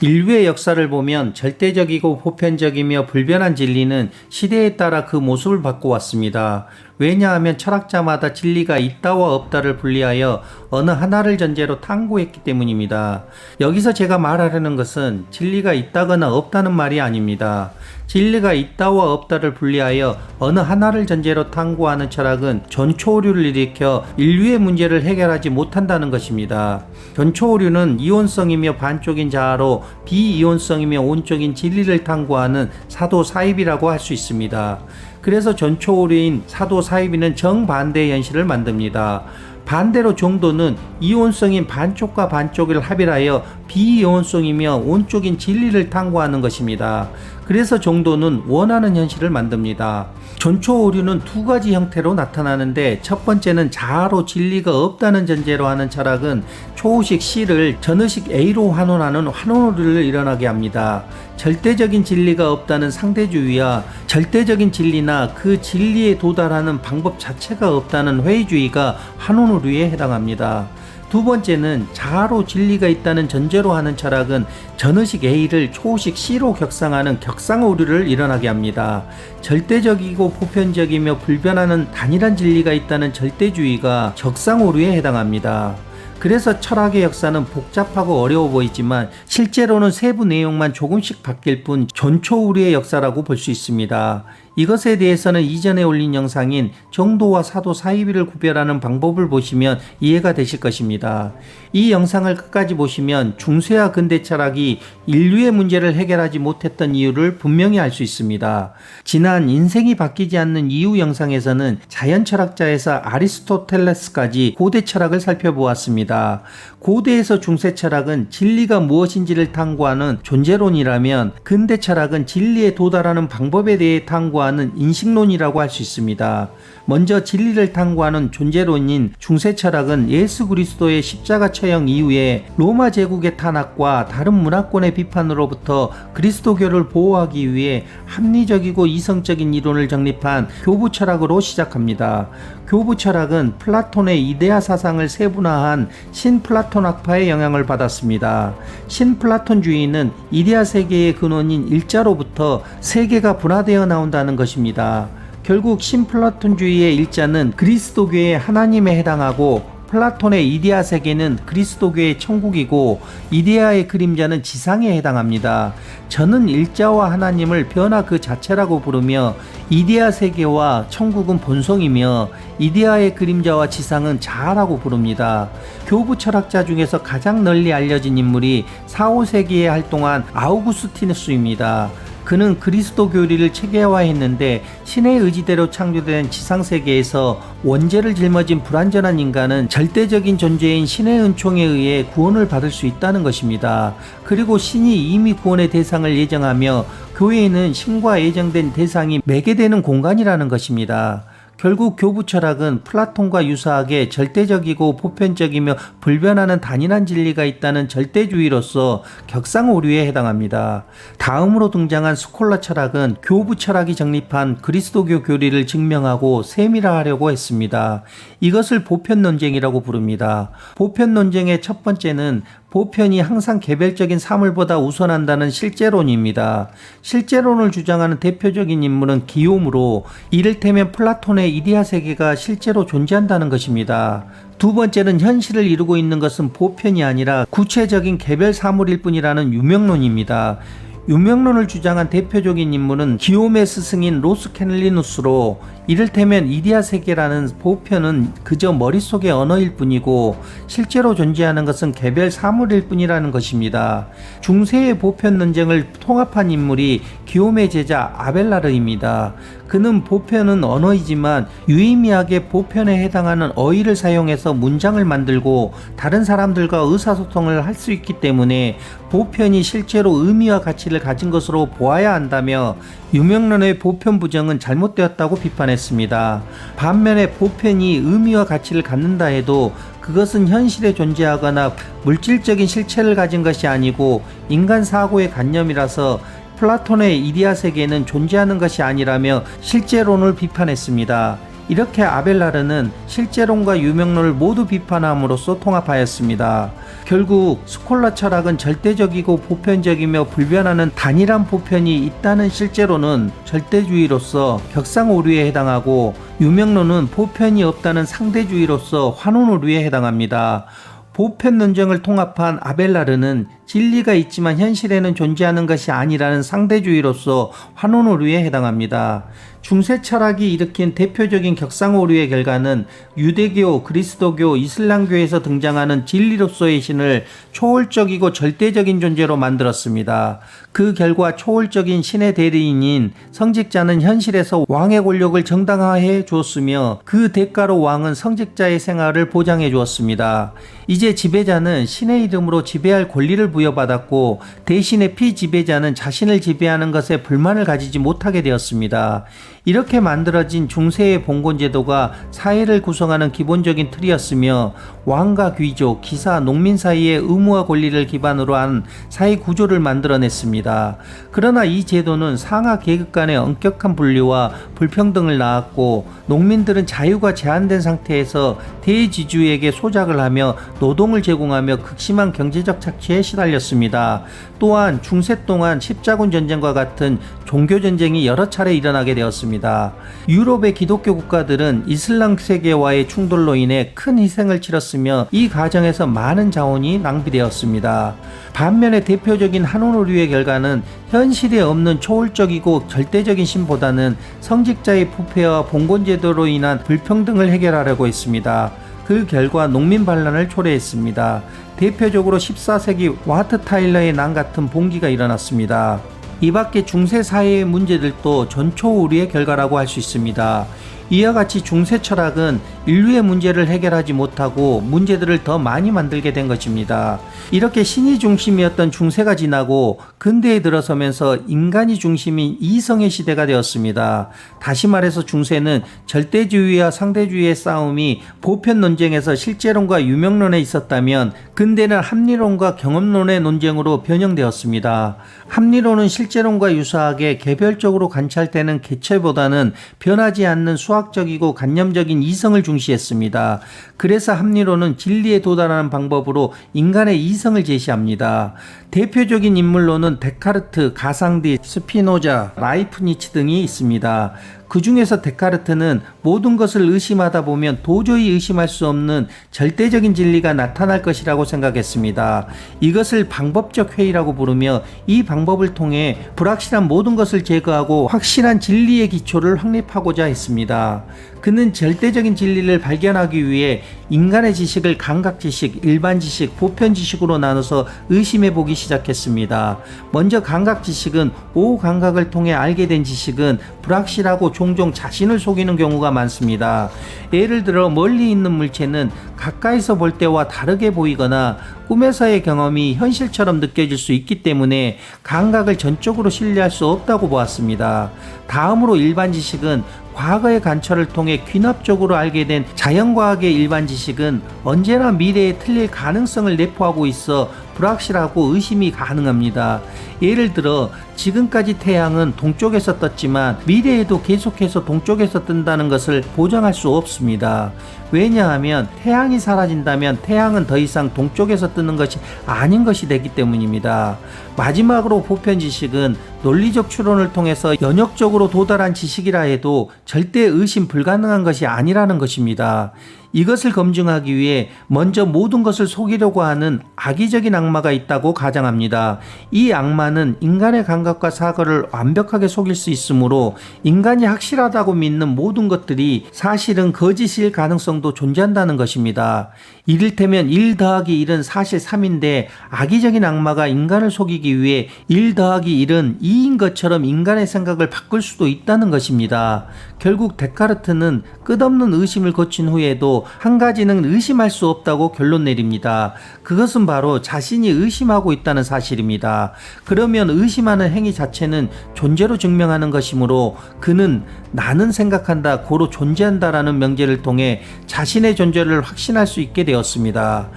인류의 역사를 보면 절대적이고 보편적이며 불변한 진리는 시대에 따라 그 모습을 바꿔왔습니다. 왜냐하면 철학자마다 진리가 있다와 없다를 분리하여 어느 하나를 전제로 탐구했기 때문입니다. 여기서 제가 말하려는 것은 진리가 있다거나 없다는 말이 아닙니다. 진리가 있다와 없다를 분리하여 어느 하나를 전제로 탐구하는 철학은 전초오류를 일으켜 인류의 문제를 해결하지 못한다는 것입니다. 전초오류는 이온성이며 반쪽인 자아로 비이온성이며 온적인 진리를 탐구하는 사도사입이라고 할 수 있습니다. 그래서 전초오류인 사도사입이는 정반대의 현실을 만듭니다. 반대로 종도는 이온성인 반쪽과 반쪽을 합일하여 비이온성이며 온쪽인 진리를 탐구하는 것입니다. 그래서 종도는 원하는 현실을 만듭니다. 전초오류는 두 가지 형태로 나타나는데, 첫 번째는 자아로 진리가 없다는 전제로 하는 철학은 초의식 C를 전의식 A로 환원하는 환원오류를 일어나게 합니다. 절대적인 진리가 없다는 상대주의와 절대적인 진리나 그 진리에 도달하는 방법 자체가 없다는 회의주의가 환원오류에 해당합니다. 두 번째는 자아로 진리가 있다는 전제로 하는 철학은 전의식 A를 초의식 C로 격상하는 격상오류를 일어나게 합니다. 절대적이고 보편적이며 불변하는 단일한 진리가 있다는 절대주의가 적상오류에 해당합니다. 그래서 철학의 역사는 복잡하고 어려워 보이지만 실제로는 세부 내용만 조금씩 바뀔 뿐 전초오류의 역사라고 볼 수 있습니다. 이것에 대해서는 이전에 올린 영상인 정도와 사도 사이비를 구별하는 방법을 보시면 이해가 되실 것입니다. 이 영상을 끝까지 보시면 중세와 근대 철학이 인류의 문제를 해결하지 못했던 이유를 분명히 알 수 있습니다. 지난 인생이 바뀌지 않는 이유 영상에서는 자연 철학자에서 아리스토텔레스까지 고대 철학을 살펴보았습니다. 고대에서 중세 철학은 진리가 무엇인지를 탐구하는 존재론이라면, 근대 철학은 진리에 도달하는 방법에 대해 탐구하는 인식론이라고 할 수 있습니다. 먼저 진리를 탐구하는 존재론인 중세 철학은 예수 그리스도의 십자가 처형 이후에 로마 제국의 탄압과 다른 문화권의 비판으로부터 그리스도교를 보호하기 위해 합리적이고 이성적인 이론을 정립한 교부 철학으로 시작합니다. 교부 철학은 플라톤의 이데아 사상을 세분화한 신플라톤학파의 영향을 받았습니다. 신플라톤주의는 이데아 세계의 근원인 일자로부터 세계가 분화되어 나온다는 것입니다. 결국 신플라톤주의의 일자는 그리스도교의 하나님에 해당하고, 플라톤의 이데아 세계는 그리스도교의 천국이고, 이데아의 그림자는 지상에 해당합니다. 저는 일자와 하나님을 변화 그 자체라고 부르며, 이데아 세계와 천국은 본성이며 이데아의 그림자와 지상은 자아라고 부릅니다. 교부 철학자 중에서 가장 널리 알려진 인물이 4, 5세기에 활동한 아우구스티누스입니다. 그는 그리스도 교리를 체계화했는데, 신의 의지대로 창조된 지상세계에서 원죄를 짊어진 불완전한 인간은 절대적인 존재인 신의 은총에 의해 구원을 받을 수 있다는 것입니다. 그리고 신이 이미 구원의 대상을 예정하며 교회에는 신과 예정된 대상이 매개되는 공간이라는 것입니다. 결국 교부 철학은 플라톤과 유사하게 절대적이고 보편적이며 불변하는 단일한 진리가 있다는 절대주의로서 격상오류에 해당합니다. 다음으로 등장한 스콜라 철학은 교부 철학이 정립한 그리스도교 교리를 증명하고 세밀화하려고 했습니다. 이것을 보편 논쟁이라고 부릅니다. 보편 논쟁의 첫 번째는 보편이 항상 개별적인 사물보다 우선한다는 실제론입니다. 실제론을 주장하는 대표적인 인물은 기욤으로, 이를테면 플라톤의 이데아 세계가 실제로 존재한다는 것입니다. 두 번째는 현실을 이루고 있는 것은 보편이 아니라 구체적인 개별 사물일 뿐이라는 유명론입니다. 유명론을 주장한 대표적인 인물은 기욤의 스승인 로스캔리누스로, 이를테면 이데아 세계라는 보편은 그저 머릿속의 언어일 뿐이고 실제로 존재하는 것은 개별 사물일 뿐이라는 것입니다. 중세의 보편 논쟁을 통합한 인물이 기욤의 제자 아벨라르입니다. 그는 보편은 언어이지만 유의미하게 보편에 해당하는 어휘를 사용해서 문장을 만들고 다른 사람들과 의사소통을 할 수 있기 때문에 보편이 실제로 의미와 가치를 가진 것으로 보아야 한다며, 유명론의 보편 부정은 잘못되었다고 비판했습니다. 반면에 보편이 의미와 가치를 갖는다 해도 그것은 현실에 존재하거나 물질적인 실체를 가진 것이 아니고 인간 사고의 관념이라서 플라톤의 이데아 세계는 존재하는 것이 아니라며 실제론을 비판했습니다. 이렇게 아벨라르는 실제론과 유명론을 모두 비판함으로써 통합하였습니다. 결국 스콜라 철학은 절대적이고 보편적이며 불변하는 단일한 보편이 있다는 실제로는 절대주의로서 격상오류에 해당하고, 유명론은 보편이 없다는 상대주의로서 환원오류에 해당합니다. 보편 논쟁을 통합한 아벨라르는 진리가 있지만 현실에는 존재하는 것이 아니라는 상대주의로서 환원오류에 해당합니다. 중세 철학이 일으킨 대표적인 격상오류의 결과는 유대교, 그리스도교, 이슬람교에서 등장하는 진리로서의 신을 초월적이고 절대적인 존재로 만들었습니다. 그 결과 초월적인 신의 대리인인 성직자는 현실에서 왕의 권력을 정당화해 주었으며, 그 대가로 왕은 성직자의 생활을 보장해 주었습니다. 이제 지배자는 신의 이름으로 지배할 권리를 부여받았고, 대신에 피지배자는 자신을 지배하는 것에 불만을 가지지 못하게 되었습니다. 이렇게 만들어진 중세의 봉건제도가 사회를 구성하는 기본적인 틀이었으며, 왕과 귀족, 기사, 농민 사이의 의무와 권리를 기반으로 한 사회 구조를 만들어냈습니다. 그러나 이 제도는 상하 계급 간의 엄격한 분리와 불평등을 낳았고, 농민들은 자유가 제한된 상태에서 대지주에게 소작을 하며 노동을 제공하며 극심한 경제적 착취에 시달렸습니다. 또한 중세 동안 십자군 전쟁과 같은 종교 전쟁이 여러 차례 일어나게 되었습니다. 유럽의 기독교 국가들은 이슬람 세계와의 충돌로 인해 큰 희생을 치렀으며, 이 과정에서 많은 자원이 낭비되었습니다. 반면에 대표적인 환원오류의 결과는 현실에 없는 초월적이고 절대적인 신보다는 성직자의 부패와 봉건제도로 인한 불평등을 해결하려고 했습니다. 그 결과 농민 반란을 초래했습니다. 대표적으로 14세기 와트 타일러의 난 같은 봉기가 일어났습니다. 이 밖에 중세 사회의 문제들도 전초오류의 결과라고 할 수 있습니다. 이와 같이 중세 철학은 인류의 문제를 해결하지 못하고 문제들을 더 많이 만들게 된 것입니다. 이렇게 신이 중심이었던 중세가 지나고 근대에 들어서면서 인간이 중심인 이성의 시대가 되었습니다. 다시 말해서 중세는 절대주의와 상대주의의 싸움이 보편 논쟁에서 실제론과 유명론에 있었다면, 근대는 합리론과 경험론의 논쟁으로 변형되었습니다. 합리론은 실제론과 유사하게 개별적으로 관찰되는 개체보다는 변하지 않는 수학적이고 관념적인 이성을 중시했습니다. 그래서 합리론은 진리에 도달하는 방법으로 인간의 이성을 제시합니다. 대표적인 인물로는 데카르트, 가상디, 스피노자, 라이프니츠 등이 있습니다. 그 중에서 데카르트는 모든 것을 의심하다 보면 도저히 의심할 수 없는 절대적인 진리가 나타날 것이라고 생각했습니다. 이것을 방법적 회의라고 부르며, 이 방법을 통해 불확실한 모든 것을 제거하고 확실한 진리의 기초를 확립하고자 했습니다. 그는 절대적인 진리를 발견하기 위해 인간의 지식을 감각지식, 일반지식, 보편지식으로 나눠서 의심해보기 시작했습니다. 먼저 감각지식은 오감각을 통해 알게 된 지식은 불확실하고 종종 자신을 속이는 경우가 많습니다. 예를 들어 멀리 있는 물체는 가까이서 볼 때와 다르게 보이거나 꿈에서의 경험이 현실처럼 느껴질 수 있기 때문에 감각을 전적으로 신뢰할 수 없다고 보았습니다. 다음으로 일반 지식은 과거의 관찰을 통해 귀납적으로 알게 된 자연과학의 일반 지식은 언제나 미래에 틀릴 가능성을 내포하고 있어 불확실하고 의심이 가능합니다. 예를 들어 지금까지 태양은 동쪽에서 떴지만 미래에도 계속해서 동쪽에서 뜬다는 것을 보장할 수 없습니다. 왜냐하면 태양이 사라진다면 태양은 더 이상 동쪽에서 뜨는 것이 아닌 것이 되기 때문입니다. 마지막으로 보편 지식은 논리적 추론을 통해서 연역적으로 도달한 지식이라 해도 절대 의심 불가능한 것이 아니라는 것입니다. 이것을 검증하기 위해 먼저 모든 것을 속이려고 하는 악의적인 악마가 있다고 가정합니다. 이 악마는 인간의 감각과 사고를 완벽하게 속일 수 있으므로 인간이 확실하다고 믿는 모든 것들이 사실은 거짓일 가능성도 존재한다는 것입니다. 이를테면 1 더하기 1은 사실 3인데 악의적인 악마가 인간을 속이기 위해 1 더하기 1은 2인 것처럼 인간의 생각을 바꿀 수도 있다는 것입니다. 결국 데카르트는 끝없는 의심을 거친 후에도 한 가지는 의심할 수 없다고 결론 내립니다. 그것은 바로 자신이 의심하고 있다는 사실입니다. 그러면 의심하는 행위 자체는 존재로 증명하는 것이므로 그는 나는 생각한다, 고로 존재한다라는 명제를 통해 자신의 존재를 확신할 수 있게 되었습니다.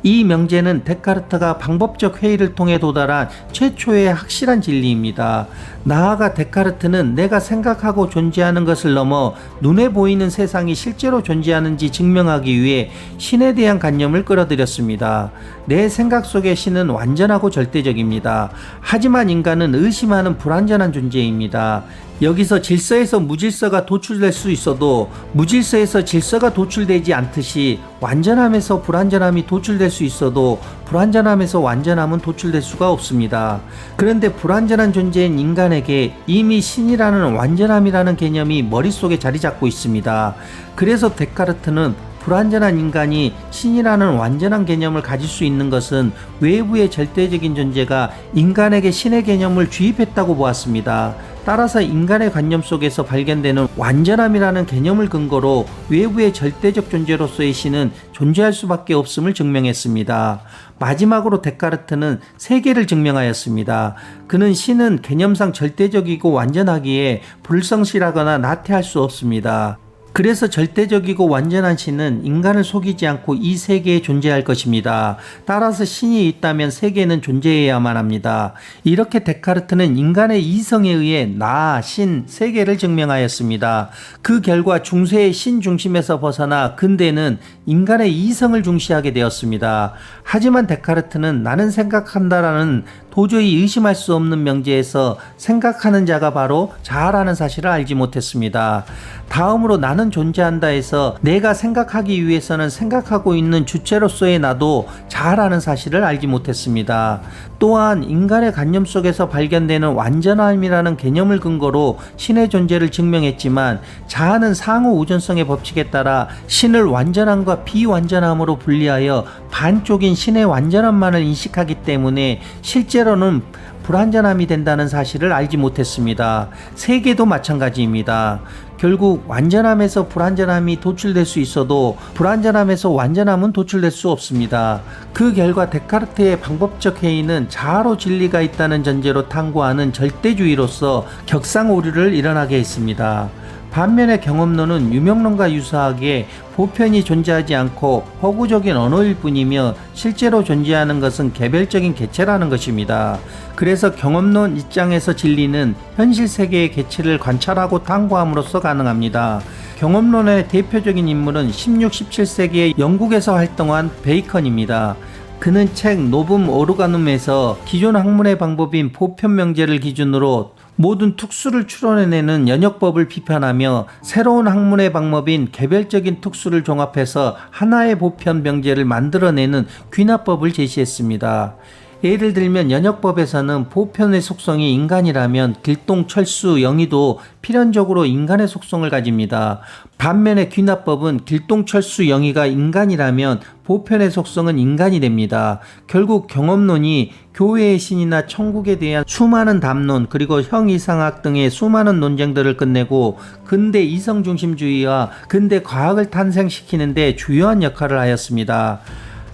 이 명제는 데카르트가 방법적 회의를 통해 도달한 최초의 확실한 진리입니다. 나아가 데카르트는 내가 생각하고 존재하는 것을 넘어 눈에 보이는 세상이 실제로 존재하는지 증명하기 위해 신에 대한 관념을 끌어들였습니다. 내 생각 속의 신은 완전하고 절대적입니다. 하지만 인간은 의심하는 불완전한 존재입니다. 여기서 질서에서 무질서가 도출될 수 있어도 무질서에서 질서가 도출되지 않듯이 완전함에서 불완전함이 도출될 수 있어도 불완전함에서 완전함은 도출될 수가 없습니다. 그런데 불완전한 존재인 인간에게 이미 신이라는 완전함이라는 개념이 머릿속에 자리 잡고 있습니다. 그래서 데카르트는 불완전한 인간이 신이라는 완전한 개념을 가질 수 있는 것은 외부의 절대적인 존재가 인간에게 신의 개념을 주입했다고 보았습니다. 따라서 인간의 관념 속에서 발견되는 완전함이라는 개념을 근거로 외부의 절대적 존재로서의 신은 존재할 수밖에 없음을 증명했습니다. 마지막으로 데카르트는 세계를 증명하였습니다. 그는 신은 개념상 절대적이고 완전하기에 불성실하거나 나태할 수 없습니다. 그래서 절대적이고 완전한 신은 인간을 속이지 않고 이 세계에 존재할 것입니다. 따라서 신이 있다면 세계는 존재해야만 합니다. 이렇게 데카르트는 인간의 이성에 의해 나, 신, 세계를 증명하였습니다. 그 결과 중세의 신 중심에서 벗어나 근대는 인간의 이성을 중시하게 되었습니다. 하지만 데카르트는 나는 생각한다라는 도저히 의심할 수 없는 명제에서 생각하는 자가 바로 자아라는 사실을 알지 못했습니다. 다음으로 나는 존재한다에서 내가 생각하기 위해서는 생각하고 있는 주체로서의 나도 자아라는 사실을 알지 못했습니다. 또한 인간의 관념 속에서 발견되는 완전함이라는 개념을 근거로 신의 존재를 증명했지만 자아는 상호 우전성의 법칙에 따라 신을 완전함과 비완전함으로 분리하여 반쪽인 신의 완전함만을 인식하기 때문에 실제로는 불완전함이 된다는 사실을 알지 못했습니다. 세계도 마찬가지입니다. 결국 완전함에서 불완전함이 도출될 수 있어도 불완전함에서 완전함은 도출될 수 없습니다. 그 결과 데카르트의 방법적 회의는 자아로 진리가 있다는 전제로 탐구하는 절대주의로서 격상오류를 일어나게 했습니다. 반면에 경험론은 유명론과 유사하게 보편이 존재하지 않고 허구적인 언어일 뿐이며 실제로 존재하는 것은 개별적인 개체라는 것입니다. 그래서 경험론 입장에서 진리는 현실 세계의 개체를 관찰하고 탐구함으로써 가능합니다. 경험론의 대표적인 인물은 16, 17세기에 영국에서 활동한 베이컨입니다. 그는 책 노붐 오르가눔에서 기존 학문의 방법인 보편 명제를 기준으로 모든 특수를 추론해내는 연역법을 비판하며 새로운 학문의 방법인 개별적인 특수를 종합해서 하나의 보편 명제를 만들어내는 귀납법을 제시했습니다. 예를 들면 연역법에서는 보편의 속성이 인간이라면 길동, 철수, 영희도 필연적으로 인간의 속성을 가집니다. 반면에 귀납법은 길동, 철수, 영희가 인간이라면 보편의 속성은 인간이 됩니다. 결국 경험론이 교회의 신이나 천국에 대한 수많은 담론 그리고 형이상학 등의 수많은 논쟁들을 끝내고 근대 이성중심주의와 근대 과학을 탄생시키는 데 주요한 역할을 하였습니다.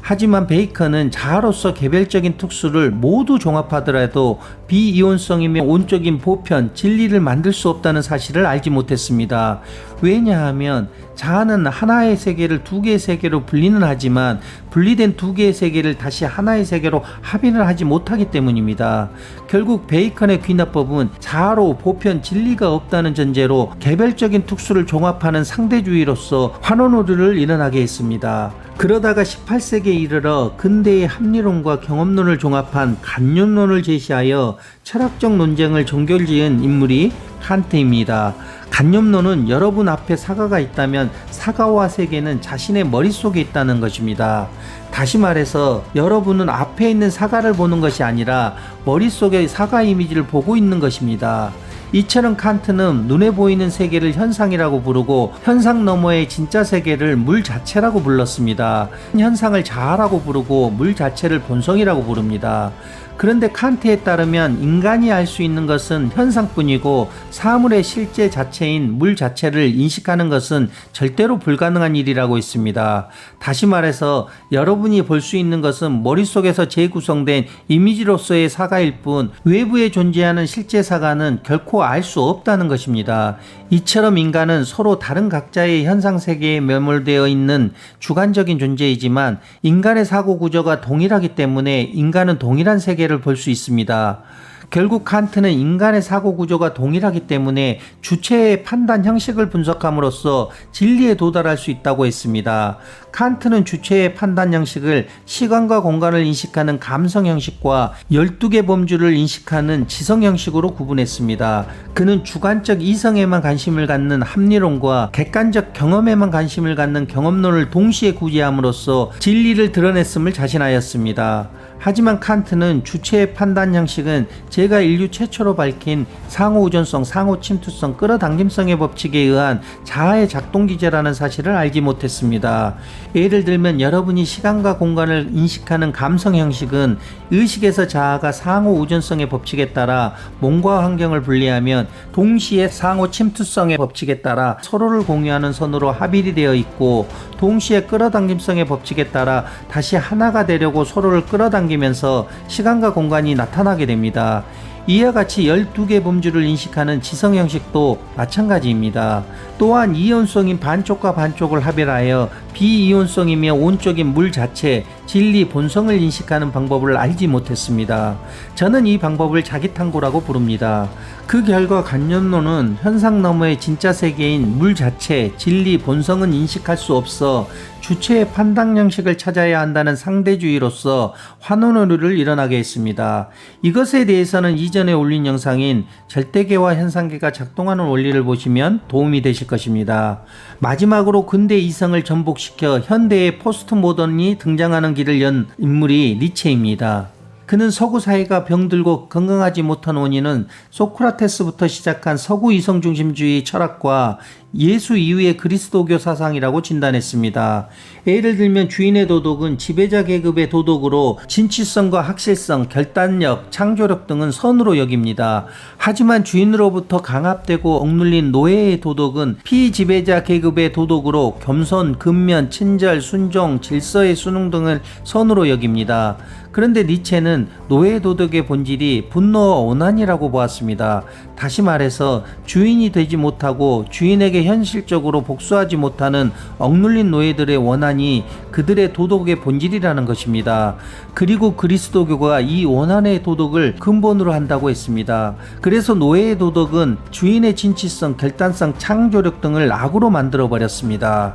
하지만 베이컨은 자아로서 개별적인 특수를 모두 종합하더라도 비이온성이며 온적인 보편, 진리를 만들 수 없다는 사실을 알지 못했습니다. 왜냐하면 자아는 하나의 세계를 두 개의 세계로 분리는 하지만 분리된 두 개의 세계를 다시 하나의 세계로 합의를 하지 못하기 때문입니다. 결국 베이컨의 귀납법은 자아로 보편, 진리가 없다는 전제로 개별적인 특수를 종합하는 상대주의로서 환원오류를 일어나게 했습니다. 그러다가 18세기에 이르러 근대의 합리론과 경험론을 종합한 관념론을 제시하여 철학적 논쟁을 종결지은 인물이 칸트입니다. 관념론은 여러분 앞에 사과가 있다면 사과와 세계는 자신의 머릿속에 있다는 것입니다. 다시 말해서 여러분은 앞에 있는 사과를 보는 것이 아니라 머릿속의 사과 이미지를 보고 있는 것입니다. 이처럼 칸트는 눈에 보이는 세계를 현상이라고 부르고 현상 너머의 진짜 세계를 물 자체라고 불렀습니다. 현상을 자아라고 부르고 물 자체를 본성이라고 부릅니다. 그런데 칸트에 따르면 인간이 알 수 있는 것은 현상뿐이고 사물의 실제 자체인 물 자체를 인식하는 것은 절대로 불가능한 일이라고 했습니다. 다시 말해서 여러분이 볼 수 있는 것은 머릿속에서 재구성된 이미지로서의 사과일 뿐 외부에 존재하는 실제 사과는 결코 알 수 없다는 것입니다. 이처럼 인간은 서로 다른 각자의 현상 세계에 매몰되어 있는 주관적인 존재이지만 인간의 사고 구조가 동일하기 때문에 인간은 동일한 세계를 볼 수 있습니다. 결국 칸트는 인간의 사고 구조가 동일하기 때문에 주체의 판단 형식을 분석함으로써 진리에 도달할 수 있다고 했습니다. 칸트는 주체의 판단 형식을 시간과 공간을 인식하는 감성 형식과 12개 범주를 인식하는 지성 형식으로 구분했습니다. 그는 주관적 이성에만 관심을 갖는 합리론과 객관적 경험에만 관심을 갖는 경험론을 동시에 구제함으로써 진리를 드러냈음을 자신하였습니다. 하지만 칸트는 주체의 판단 형식은 제가 인류 최초로 밝힌 상호우전성, 상호침투성, 끌어당김성의 법칙에 의한 자아의 작동기제라는 사실을 알지 못했습니다. 예를 들면 여러분이 시간과 공간을 인식하는 감성 형식은 의식에서 자아가 상호우전성의 법칙에 따라 몸과 환경을 분리하면 동시에 상호침투성의 법칙에 따라 서로를 공유하는 선으로 합일이 되어 있고 동시에 끌어당김성의 법칙에 따라 다시 하나가 되려고 서로를 끌어당기면서 시간과 공간이 나타나게 됩니다. 이와 같이 12개 범주를 인식하는 지성 형식도 마찬가지입니다. 또한 이온성인 반쪽과 반쪽을 합일하여 비이온성이며 온적인 물 자체, 진리, 본성을 인식하는 방법을 알지 못했습니다. 저는 이 방법을 자기탐구라고 부릅니다. 그 결과 관념론은 현상 너머의 진짜 세계인 물 자체, 진리, 본성은 인식할 수 없어 주체의 판단 형식을 찾아야 한다는 상대주의로서 환원오류를 일어나게 했습니다. 이것에 대해서는 이전에 올린 영상인 절대계와 현상계가 작동하는 원리를 보시면 도움이 되실 것입니다. 마지막으로 근대 이성을 전복시켜 현대의 포스트 모던이 등장하는 길을 연 인물이 니체입니다. 그는 서구 사회가 병들고 건강하지 못한 원인은 소크라테스부터 시작한 서구 이성중심주의 철학과 예수 이후의 그리스도교 사상이라고 진단했습니다. 예를 들면 주인의 도덕은 지배자 계급의 도덕으로 진취성과 확실성, 결단력, 창조력 등은 선으로 여깁니다. 하지만 주인으로부터 강압되고 억눌린 노예의 도덕은 피지배자 계급의 도덕으로 겸손, 근면, 친절, 순종, 질서의 순응 등을 선으로 여깁니다. 그런데 니체는 노예 도덕의 본질이 분노와 오난이라고 보았습니다. 다시 말해서 주인이 되지 못하고 주인에게 현실적으로 복수하지 못하는 억눌린 노예들의 원한이 그들의 도덕의 본질이라는 것입니다. 그리고 그리스도교가 이 원한의 도덕을 근본으로 한다고 했습니다. 그래서 노예의 도덕은 주인의 진취성, 결단성, 창조력 등을 악으로 만들어버렸습니다.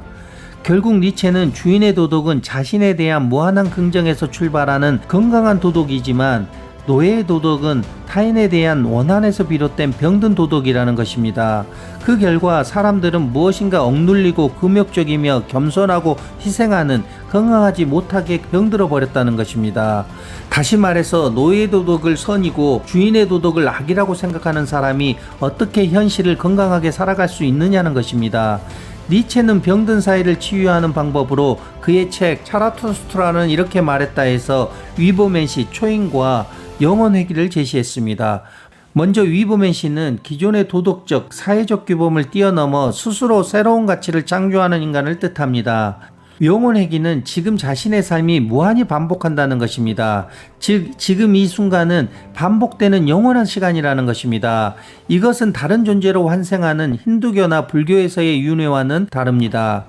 결국 니체는 주인의 도덕은 자신에 대한 무한한 긍정에서 출발하는 건강한 도덕이지만 노예의 도덕은 타인에 대한 원한에서 비롯된 병든 도덕이라는 것입니다. 그 결과 사람들은 무엇인가 억눌리고 금욕적이며 겸손하고 희생하는 건강하지 못하게 병들어 버렸다는 것입니다. 다시 말해서 노예의 도덕을 선이고 주인의 도덕을 악이라고 생각하는 사람이 어떻게 현실을 건강하게 살아갈 수 있느냐는 것입니다. 니체는 병든 사회를 치유하는 방법으로 그의 책 차라투스트라는 이렇게 말했다 해서 위버맨시 초인과 영혼회귀를 제시했습니다. 먼저 위버맨시는 기존의 도덕적, 사회적 규범을 뛰어넘어 스스로 새로운 가치를 창조하는 인간을 뜻합니다. 영혼회귀는 지금 자신의 삶이 무한히 반복한다는 것입니다. 즉 지금 이 순간은 반복되는 영원한 시간이라는 것입니다. 이것은 다른 존재로 환생하는 힌두교나 불교에서의 윤회와는 다릅니다.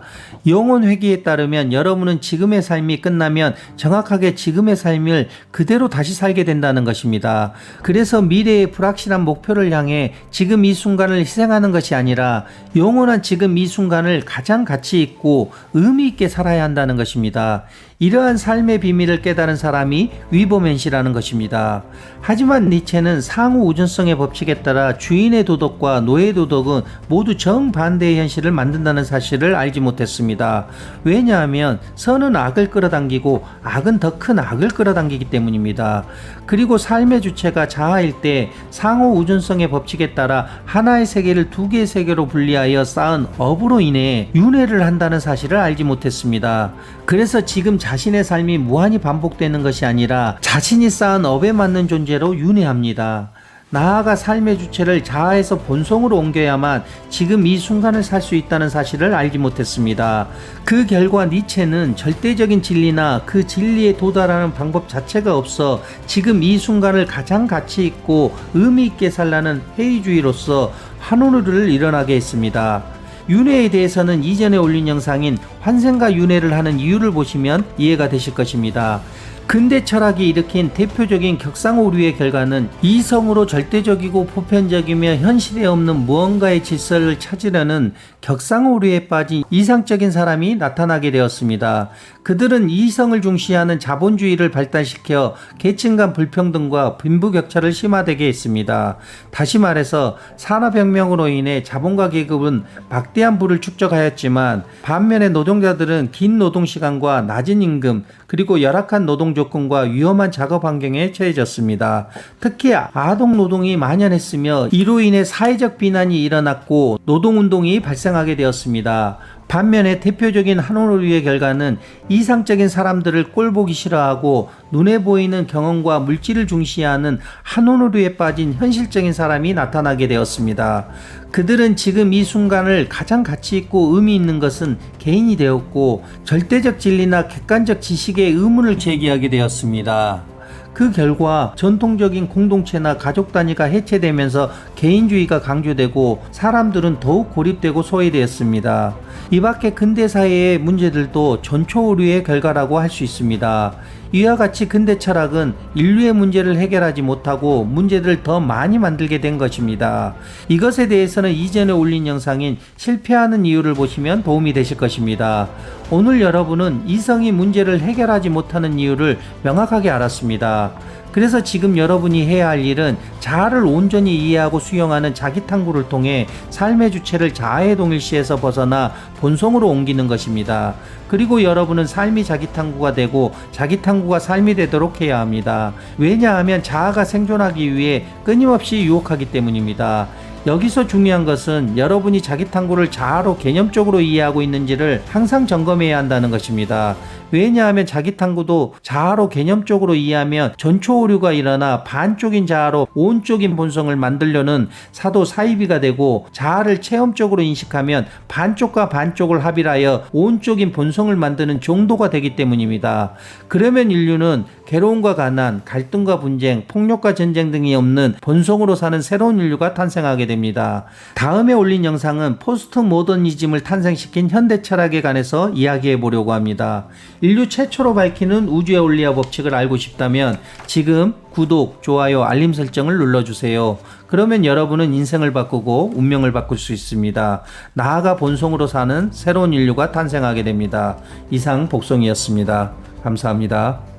영혼회귀에 따르면 여러분은 지금의 삶이 끝나면 정확하게 지금의 삶을 그대로 다시 살게 된다는 것입니다. 그래서 미래의 불확실한 목표를 향해 지금 이 순간을 희생하는 것이 아니라 영원한 지금 이 순간을 가장 가치 있고 의미 있게 살아야 한다는 것입니다. 이러한 삶의 비밀을 깨달은 사람이 위버맨시라는 것입니다. 하지만 니체는 상호 우전성의 법칙에 따라 주인의 도덕과 노예의 도덕은 모두 정반대의 현실을 만든다는 사실을 알지 못했습니다. 왜냐하면 선은 악을 끌어당기고 악은 더 큰 악을 끌어당기기 때문입니다. 그리고 삶의 주체가 자아일 때 상호 우전성의 법칙에 따라 하나의 세계를 두 개의 세계로 분리하여 쌓은 업으로 인해 윤회를 한다는 사실을 알지 못했습니다. 그래서 지금 자신의 삶이 무한히 반복되는 것이 아니라 자신이 쌓은 업에 맞는 존재로 윤회합니다. 나아가 삶의 주체를 자아에서 본성으로 옮겨야만 지금 이 순간을 살 수 있다는 사실을 알지 못했습니다. 그 결과 니체는 절대적인 진리나 그 진리에 도달하는 방법 자체가 없어 지금 이 순간을 가장 가치 있고 의미 있게 살라는 회의주의로서 환호를 일어나게 했습니다. 윤회에 대해서는 이전에 올린 영상인 환생과 윤회를 하는 이유를 보시면 이해가 되실 것입니다. 근대 철학이 일으킨 대표적인 격상오류의 결과는 이성으로 절대적이고 보편적이며 현실에 없는 무언가의 질서를 찾으려는 격상오류에 빠진 이상적인 사람이 나타나게 되었습니다. 그들은 이성을 중시하는 자본주의를 발달시켜 계층 간 불평등과 빈부격차를 심화되게 했습니다. 다시 말해서 산업혁명으로 인해 자본가 계급은 막대한 부를 축적하였지만 반면에 노동자들은 긴 노동시간과 낮은 임금 그리고 열악한 노동 조건과 위험한 작업 환경에 처해졌습니다. 특히 아동 노동이 만연했으며 이로 인해 사회적 비난이 일어났고 노동운동이 발생하게 되었습니다. 반면에 대표적인 한오류의 결과는 이상적인 사람들을 꼴보기 싫어하고 눈에 보이는 경험과 물질을 중시하는 한오류에 빠진 현실적인 사람이 나타나게 되었습니다. 그들은 지금 이 순간을 가장 가치 있고 의미 있는 것은 개인이 되었고 절대적 진리나 객관적 지식에 의문을 제기하게 되었습니다. 그 결과 전통적인 공동체나 가족 단위가 해체되면서 개인주의가 강조되고 사람들은 더욱 고립되고 소외되었습니다. 이 밖에 근대사회의 문제들도 전초오류의 결과라고 할 수 있습니다. 이와 같이 근대 철학은 인류의 문제를 해결하지 못하고 문제들을 더 많이 만들게 된 것입니다. 이것에 대해서는 이전에 올린 영상인 실패하는 이유를 보시면 도움이 되실 것입니다. 오늘 여러분은 이성이 문제를 해결하지 못하는 이유를 명확하게 알았습니다. 그래서 지금 여러분이 해야 할 일은 자아를 온전히 이해하고 수용하는 자기 탐구를 통해 삶의 주체를 자아의 동일시에서 벗어나 본성으로 옮기는 것입니다. 그리고 여러분은 삶이 자기 탐구가 되고 자기 탐구가 삶이 되도록 해야 합니다. 왜냐하면 자아가 생존하기 위해 끊임없이 유혹하기 때문입니다. 여기서 중요한 것은 여러분이 자기 탐구를 자아로 개념적으로 이해하고 있는지를 항상 점검해야 한다는 것입니다. 왜냐하면 자기 탐구도 자아로 개념적으로 이해하면 전초오류가 일어나 반쪽인 자아로 온쪽인 본성을 만들려는 사도 사이비가 되고 자아를 체험적으로 인식하면 반쪽과 반쪽을 합일하여 온쪽인 본성을 만드는 정도가 되기 때문입니다. 그러면 인류는 괴로움과 가난, 갈등과 분쟁, 폭력과 전쟁 등이 없는 본성으로 사는 새로운 인류가 탄생하게 됩니다. 다음에 올린 영상은 포스트 모더니즘을 탄생시킨 현대 철학에 관해서 이야기해 보려고 합니다. 인류 최초로 밝히는 우주의 원리와 법칙을 알고 싶다면 지금 구독, 좋아요, 알림 설정을 눌러주세요. 그러면 여러분은 인생을 바꾸고 운명을 바꿀 수 있습니다. 나아가 본성으로 사는 새로운 인류가 탄생하게 됩니다. 이상 복송이었습니다. 감사합니다.